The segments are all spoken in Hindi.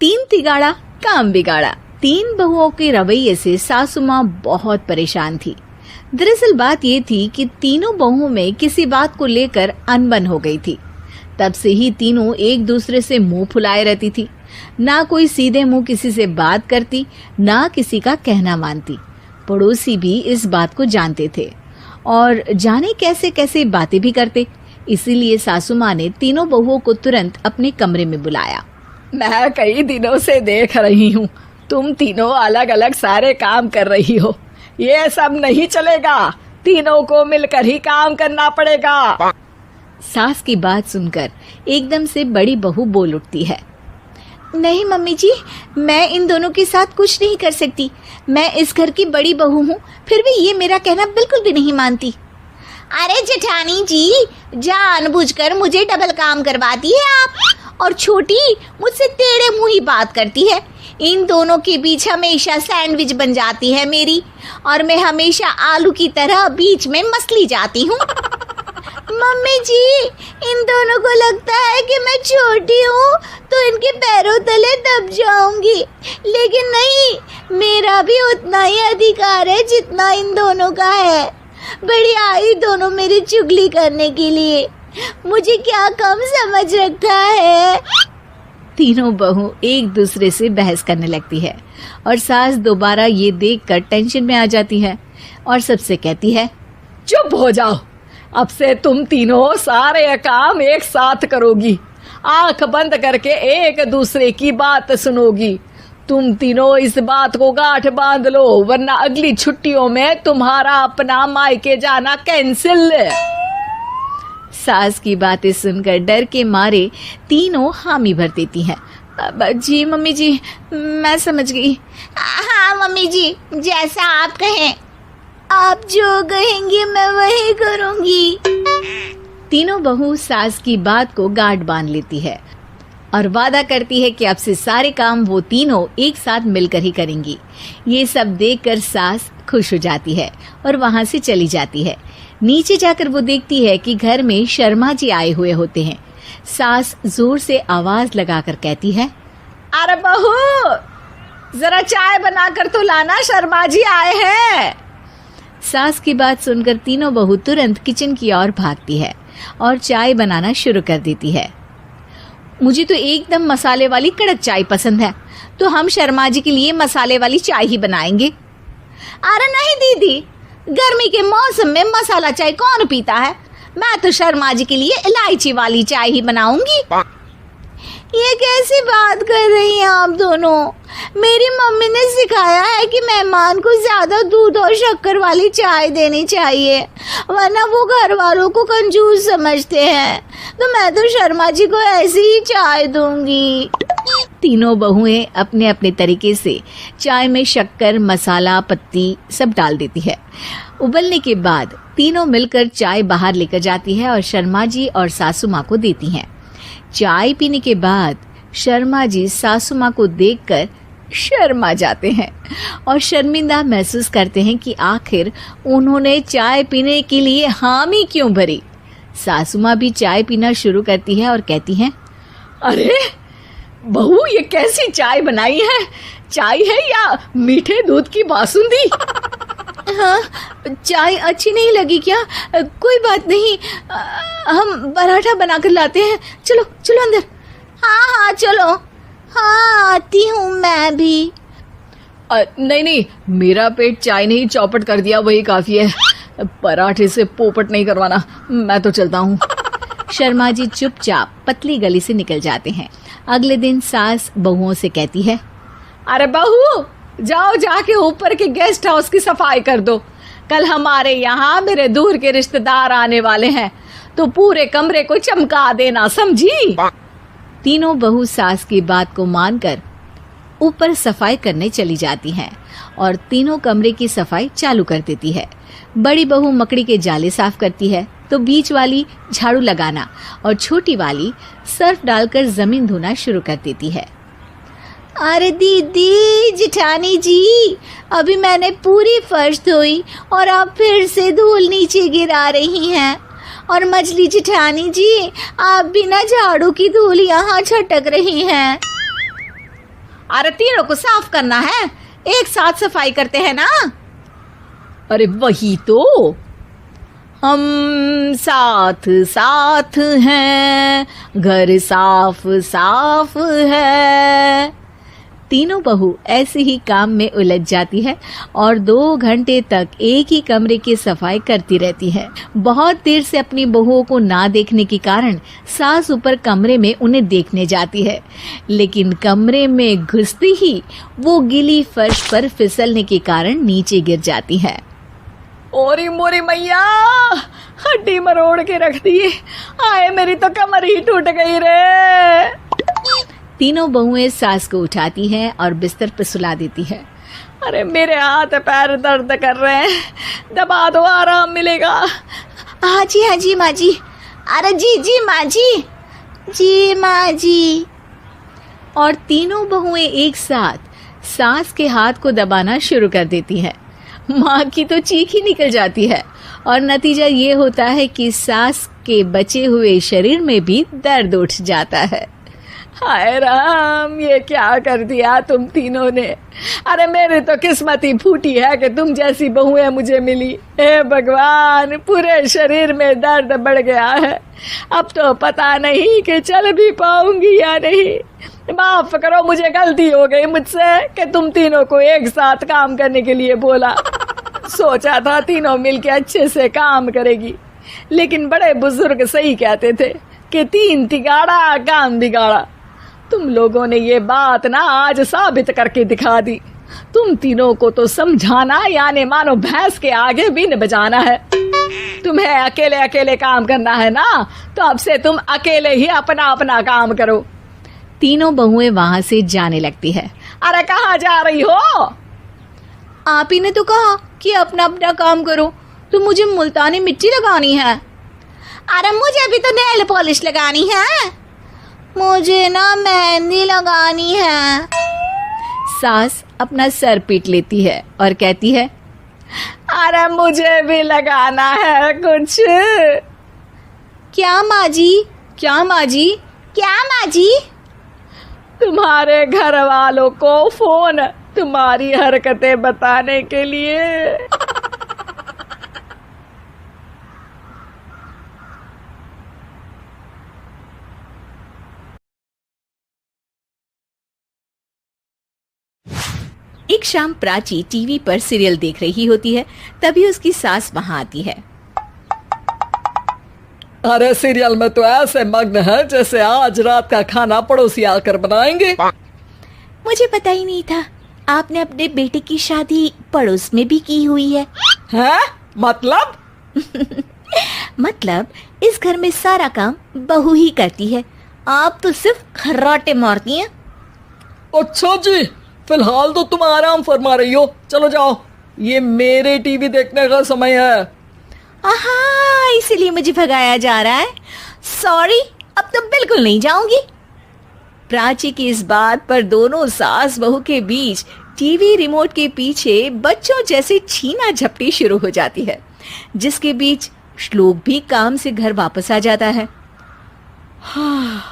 तीन तिगाड़ा काम बिगाड़ा। तीन बहुओं के रवैये से सासू माँ बहुत परेशान थी। दरअसल बात ये थी कि तीनों बहुओं में किसी बात को लेकर अनबन हो गई थी। तब से ही तीनों एक दूसरे से मुंह फुलाए रहती थी। ना कोई सीधे मुंह किसी से बात करती, ना किसी का कहना मानती। पड़ोसी भी इस बात को जानते थे और जाने कैसे कैसे बातें भी करते। इसीलिए सासू माँ ने तीनों बहुओं को तुरंत अपने कमरे में बुलाया। मैं कई दिनों से देख रही हूँ, तुम तीनों अलग अलग सारे काम कर रही हो। ये सब नहीं चलेगा, तीनों को मिलकर ही काम करना पड़ेगा। सास की बात सुनकर एकदम से बड़ी बहू बोल उठती है। नहीं मम्मी जी, मैं इन दोनों के साथ कुछ नहीं कर सकती। मैं इस घर की बड़ी बहू हूँ, फिर भी ये मेरा कहना बिल्कुल भी नहीं मानती। अरे जेठानी जी, जानबूझकर मुझे डबल काम करवाती है आप, और छोटी मुझसे टेढ़े मुंह ही बात करती है। इन दोनों के बीच हमेशा सैंडविच बन जाती है मेरी, और मैं हमेशा आलू की तरह बीच में मसली जाती हूँ। मम्मी जी, इन दोनों को लगता है कि मैं छोटी हूँ तो इनके पैरों तले दब जाऊंगी, लेकिन नहीं, मेरा भी उतना ही अधिकार है जितना इन दोनों का है। बढ़िया ही दोनों मेरी चुगली करने के लिए, मुझे क्या कम समझ रखा है। तीनों बहू एक दूसरे से बहस करने लगती है और सास दोबारा ये देखकर टेंशन में आ जाती है और सबसे कहती है, चुप हो जाओ, अब से तुम तीनों सारे काम एक साथ करोगी, आंख बंद करके एक दूसरे की बात सुनोगी। तुम तीनों इस बात को गांठ बांध लो, वरना अगली छुट्टियों में तुम्हारा अपना मायके जाना कैंसिल। सास की बातें सुनकर डर के मारे तीनों हामी भर देती हैं। जी मम्मी जी, मैं समझ गई। हाँ मम्मी जी, जैसा आप कहें। आप जो कहेंगी मैं वही करूंगी। तीनों बहू सास की बात को गांठ बांध लेती है और वादा करती है कि अब से सारे काम वो तीनों एक साथ मिलकर ही करेंगी। ये सब देखकर सास खुश हो जाती है और वहां से चली जाती है। नीचे जाकर वो देखती है कि घर में शर्मा जी आए हुए होते हैं। सास जोर से आवाज लगाकर कहती है, अरे बहू, जरा चाय बनाकर तो लाना, शर्मा जी आए हैं। सास की बात सुनकर तीनों बहू तुरंत किचन की ओर भागती है और चाय बनाना शुरू कर देती है। मुझे तो एकदम मसाले वाली कड़क चाय पसंद है, तो हम शर्मा जी के लिए मसाले वाली चाय ही बनाएंगे। अरे नहीं दीदी, गर्मी के मौसम में मसाला चाय कौन पीता है? मैं तो शर्मा जी के लिए इलायची वाली चाय ही बनाऊंगी। ये कैसी बात कर रही हैं आप दोनों? मेरी मम्मी ने सिखाया है कि मेहमान को ज्यादा दूध और शक्कर वाली चाय देनी चाहिए, वरना वो घर वालों को कंजूस समझते हैं। तो मैं तो शर्मा जी को ऐसी ही चाय दूंगी। तीनों बहुएं अपने अपने तरीके से चाय में शक्कर, मसाला, पत्ती सब डाल देती है। उबलने के बाद तीनों मिलकर चाय बाहर लेकर जाती है और शर्मा जी और सासू माँ को देती हैं। चाय पीने के बाद शर्मा जी सासू माँ को देखकर शर्मा जाते हैं और शर्मिंदा महसूस करते हैं कि आखिर उन्होंने चाय पीने के लिए हामी क्यों भरी। सासू माँ भी चाय पीना शुरू करती है और कहती हैं, अरे बहू, ये कैसी चाय बनाई है? चाय है या मीठे दूध की बासुंदी? हाँ, चाय अच्छी नहीं लगी क्या? कोई बात नहीं, हम पराठा बनाकर लाते हैं। चलो चलो अंदर। हाँ हाँ चलो, हाँ आती हूँ मैं भी। नहीं नहीं, मेरा पेट चाय ने ही चौपट कर दिया, वही काफी है। पराठे से पोपट नहीं करवाना, मैं तो चलता हूँ। शर्मा जी चुपचाप पतली गली से निकल जाते हैं। अगले दिन सास बहुओं से कहती है, अरे बहू, जाओ जाके ऊपर के गेस्ट हाउस की सफाई कर दो। कल हमारे यहाँ मेरे दूर के रिश्तेदार आने वाले हैं, तो पूरे कमरे को चमका देना, समझी? तीनों बहू सास की बात को मानकर ऊपर सफाई करने चली जाती हैं और तीनों कमरे की सफाई चालू कर देती है। बड़ी बहू मकड़ी के जाले साफ करती है, तो बीच वाली झाड़ू लगाना और छोटी वाली सर्फ डालकर जमीन धोना शुरू कर देती है। अरे दीदी, जेठानी जी, अभी मैंने पूरी फर्श धोई और आप फिर से धूल नीचे गिरा रही हैं। और मछली जेठानी जी, आप बिना झाड़ू की धूल यहाँ छटक रही हैं। अरे तीनों को साफ करना है, एक साथ सफाई करते हैं ना। अरे वही तो, हम साथ साथ हैं, घर साफ साफ है। तीनों बहू ऐसे ही काम में उलझ जाती है और 2 घंटे तक एक ही कमरे की सफाई करती रहती है। बहुत देर से अपनी बहुओं को ना देखने के कारण सास ऊपर कमरे में उन्हें देखने जाती है, लेकिन कमरे में घुसते ही वो गीली फर्श पर फिसलने के कारण नीचे गिर जाती है। ओरी मोरी मैया, हड्डी मरोड़ के रख दी। आए मेरी तो कमर ही टूट गई रे। तीनों बहुएं सास को उठाती हैं और बिस्तर पर सुला देती है। अरे मेरे हाथ पैर दर्द कर रहे हैं, दबा दो, आराम मिलेगा। हाँ जी माँ जी। अरे जी माँ जी। और तीनों बहुएं एक साथ सास के हाथ को दबाना शुरू कर देती हैं। माँ की तो चीख ही निकल जाती है और नतीजा ये होता है कि सास के बचे हुए शरीर में भी दर्द उठ जाता है। हाय राम, ये क्या कर दिया तुम तीनों ने। अरे मेरी तो किस्मत ही फूटी है कि तुम जैसी बहुएं मुझे मिली। हे भगवान, पूरे शरीर में दर्द बढ़ गया है। अब तो पता नहीं कि चल भी पाऊंगी या नहीं। माफ करो, मुझे गलती हो गई मुझसे कि तुम तीनों को एक साथ काम करने के लिए बोला। सोचा था तीनों मिलके अच्छे से काम करेगी, लेकिन बड़े बुजुर्ग सही कहते थे कि 3 तिगाड़ा काम बिगाड़ा। तुम लोगों ने ये बात ना आज साबित करके दिखा दी। तुम तीनों को तो समझाना यानी मानो भैंस के आगे बीन बजाना है। तुम्हें अकेले अकेले काम करना है ना, तो अब से तुम अकेले ही अपना अपना काम करो। तीनों बहुएं वहां से जाने लगती है। अरे कहाँ जा रही हो? आप ही ने तो कहा कि अपना अपना काम करो, तो मुझे मुल्तानी मिट्टी लगानी है। अरे मुझे भी तो नेल पॉलिश लगानी है। मुझे ना मेहंदी लगानी है। सास अपना सर पीट लेती है और कहती है, अरे मुझे भी लगाना है कुछ। क्या माँ जी? क्या माँ जी? क्या माँ जी? तुम्हारे घर वालों को फोन, तुम्हारी हरकतें बताने के लिए। एक शाम प्राची टीवी पर सीरियल देख रही होती है, तभी उसकी सास वहां आती है। अरे सीरियल में तो ऐसे मग्न है जैसे आज रात का खाना पड़ोसी आकर बनाएंगे। मुझे पता ही नहीं था आपने अपने बेटे की शादी पड़ोस में भी की हुई है। हैं? मतलब? मतलब इस घर में सारा काम बहू ही करती है, आप तो सिर्फ खर्राटे मारती हैं। अच्छा जी, फिलहाल तो तुम आराम फरमा रही हो, चलो जाओ, ये मेरे टीवी देखने का समय है। आहा, इसीलिए मुझे भगाया जा रहा है। सॉरी, अब तो बिल्कुल नहीं जाऊंगी। प्राची की इस बात पर दोनों सास बहू के बीच टीवी रिमोट के पीछे बच्चों जैसे छीना झपटी शुरू हो जाती है, जिसके बीच श्लोक भी काम से घर वापस आ जाता है।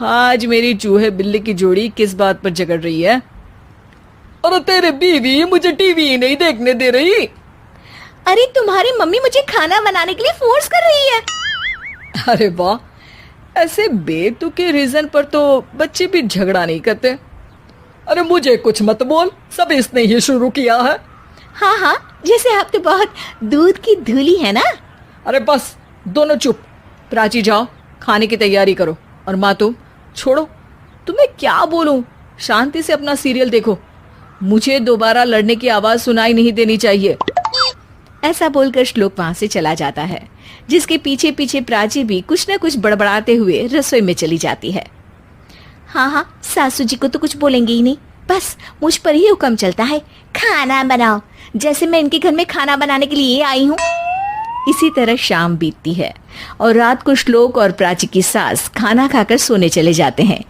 आज मेरी चूहे बिल्ली की जोड़ी किस बात पर झगड़ रही है? अरे तेरे बीवी मुझे टीवी नहीं देखने दे रही। अरे तुम्हारी मम्मी मुझे खाना बनाने के लिए फोर्स कर रही है। अरे वाह, ऐसे बेतुके रीजन पर तो बच्चे भी झगड़ा नहीं करते। अरे मुझे कुछ मत बोल, सब इसने ही शुरू किया है। हाँ हाँ, जैसे आप तो बहुत दूध की धूली है ना। अरे बस, दोनों चुप। प्राची जाओ, खाने की तैयारी करो। और माँ तुम छोड़ो, तुम्हें क्या बोलूं, शांति से अपना सीरियल देखो। मुझे दोबारा लड़ने की आवाज सुनाई नहीं देनी चाहिए। ऐसा बोलकर श्लोक वहां से चला जाता है, जिसके पीछे पीछे प्राची भी कुछ न कुछ बड़बड़ाते हुए रसोई में चली जाती है। हाँ हाँ, सासू जी को तो कुछ बोलेंगे ही नहीं, बस मुझ पर ही हुक्म चलता है, खाना बनाओ, जैसे मैं इनके घर में खाना बनाने के लिए आई हूँ। इसी तरह शाम बीतती है और रात को श्लोक और प्राची की सास खाना खाकर सोने चले जाते हैं,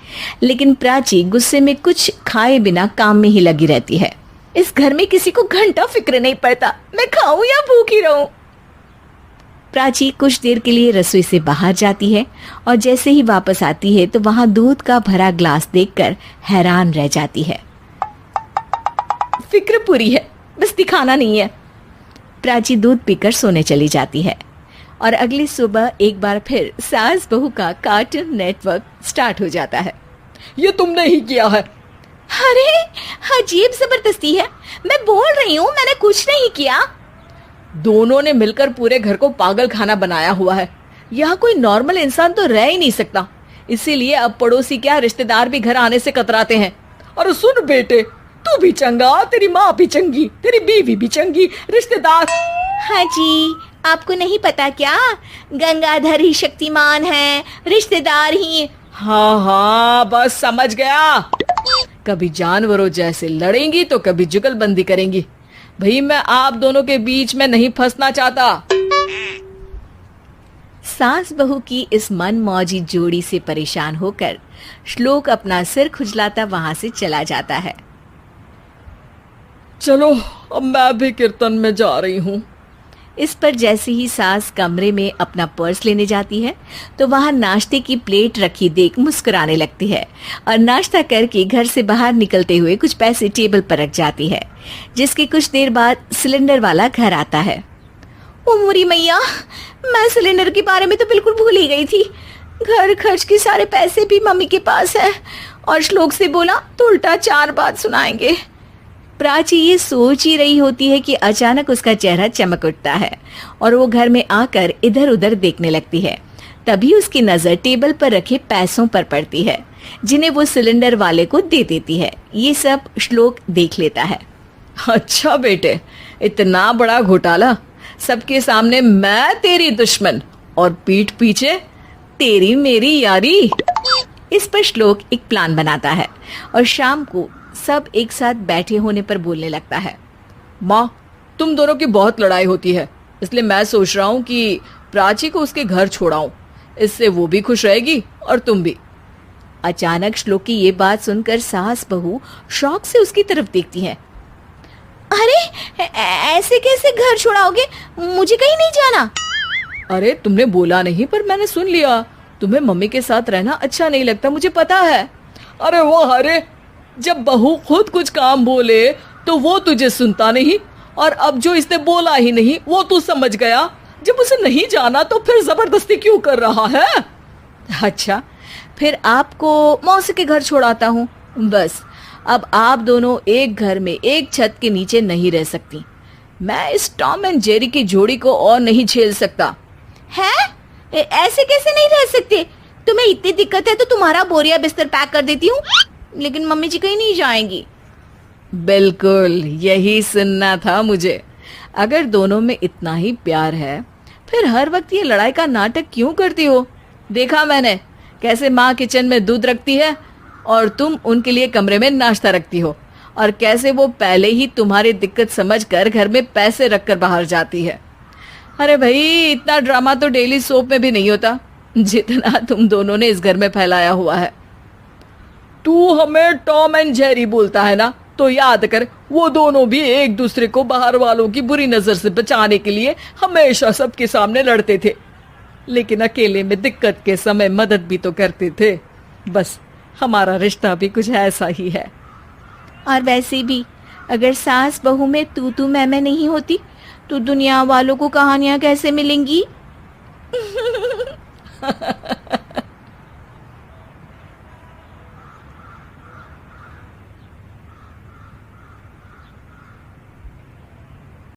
लेकिन प्राची गुस्से में कुछ खाए बिना काम में ही लगी रहती है। इस घर में किसी को घंटा फिक्र नहीं पड़ता, मैं खाऊं या भूखी रहूं। प्राची कुछ देर के लिए रसोई से बाहर जाती है और जैसे ही वापस आती है तो वहां दूध का भरा ग्लास देखकर हैरान रह जाती है। फिक्र पूरी है, बस दिखाना नहीं है। प्राची दूध पीकर सोने चली जाती है और अगली सुबह एक बार फिर सास बहू का कार्टून नेटवर्क स्टार्ट हो जाता है। ये तुमने ही किया है। अरे अजीब जबरदस्ती है, मैं बोल रही हूँ मैंने कुछ नहीं किया। दोनों ने मिलकर पूरे घर को पागल खाना बनाया हुआ है। यहाँ कोई नॉर्मल इंसान तो रह ही नहीं सकता, इसीलिए अब पड़ोसी क्या रिश्तेदार भी घर आने से कतराते हैं। और सुन बेटे, तू भी चंगा, तेरी माँ भी चंगी, तेरी बीवी भी चंगी, रिश्तेदार। हाँ जी, आपको नहीं पता क्या, गंगाधर ही शक्तिमान है, रिश्तेदार ही। हाँ हाँ, बस समझ गया। कभी जानवरों जैसे लड़ेंगी तो कभी जुगलबंदी करेंगी। भाई मैं आप दोनों के बीच में नहीं फंसना चाहता। सास बहू की इस मनमौजी जोड़ी से परेशान होकर श्लोक अपना सिर खुजलाता वहां से चला जाता है। चलो अब मैं भी कीर्तन में जा रही हूँ। इस पर जैसे ही सास कमरे में अपना पर्स लेने जाती है तो वहां नाश्ते की प्लेट रखी देख मुस्कुराने लगती है और नाश्ता करके घर से बाहर निकलते हुए कुछ पैसे टेबल पर रख जाती है, जिसके कुछ देर बाद सिलेंडर वाला घर आता है। ओ मोरी मैया, मैं सिलेंडर के बारे में तो बिल्कुल भूल ही गई थी। घर खर्च के सारे पैसे भी मम्मी के पास है और श्लोक से बोला तो उल्टा 4 बात सुनाएंगे। प्राची ये सोच ही रही होती है कि अचानक उसका चेहरा चमक उठता है और वो घर में आकर इधर उधर देखने लगती है। तभी उसकी नजर टेबल पर रखे पैसों पर पड़ती है, जिन्हें वो सिलेंडर वाले को दे देती है। ये सब श्लोक देख लेता है। अच्छा बेटे, इतना बड़ा घोटाला, सबके सामने मैं तेरी दुश्मन और पीठ पीछे तेरी मेरी यारी। इस पर श्लोक एक प्लान बनाता है और शाम को सब एक साथ बैठे होने पर बोलने लगता है। माँ, तुम दोनों की बहुत लड़ाई होती है, इसलिए मैं सोच रहा हूँ कि प्राची को उसके घर छोड़ाऊं। इससे वो भी खुश रहेगी और तुम भी। अचानक श्लोक की ये बात सुनकर सास बहू शौक से उसकी तरफ देखती हैं। अरे ऐसे कैसे घर छोड़ाओगे, मुझे कहीं नहीं जाना। अरे तुमने बोला नहीं पर मैंने सुन लिया, तुम्हें मम्मी के साथ रहना अच्छा नहीं लगता, मुझे पता है। अरे वो अरे, जब बहू खुद कुछ काम बोले तो वो तुझे सुनता नहीं, और अब जो इसने बोला ही नहीं वो तू समझ गया। जब उसे नहीं जाना तो फिर जबरदस्ती क्यों कर रहा है? अच्छा, फिर आपको मौसी के घर छोड़ाता हूँ। बस अब आप दोनों एक घर में एक छत के नीचे नहीं रह सकती। मैं इस टॉम एंड जेरी की जोड़ी को और नहीं झेल सकता। है? ऐसे कैसे नहीं रह सकते? तुम्हें इतनी दिक्कत है तो तुम्हारा बोरिया बिस्तर पैक कर देती हूँ, लेकिन मम्मी जी कहीं नहीं जाएंगी। बिल्कुल यही सुनना था मुझे। अगर दोनों में इतना ही प्यार है फिर हर वक्त ये लड़ाई का नाटक क्यों करती हो? देखा मैंने कैसे माँ किचन में दूध रखती है और तुम उनके लिए कमरे में नाश्ता रखती हो, और कैसे वो पहले ही तुम्हारी दिक्कत समझकर घर में पैसे रखकर बाहर जाती है। अरे भाई, इतना ड्रामा तो डेली सोप में भी नहीं होता जितना तुम दोनों ने इस घर में फैलाया हुआ है। तू हमें टॉम एंड जेरी बोलता है ना, तो याद कर वो दोनों भी एक दूसरे को बाहर वालों की बुरी नजर से बचाने के लिए हमेशा सबके सामने लड़ते थे, लेकिन अकेले में दिक्कत के समय मदद भी तो करते थे। बस हमारा रिश्ता भी कुछ ऐसा ही है। और वैसे भी अगर सास बहू में तू मैं नहीं होती तो दुनिया वालों को कहानियां कैसे मिलेंगी?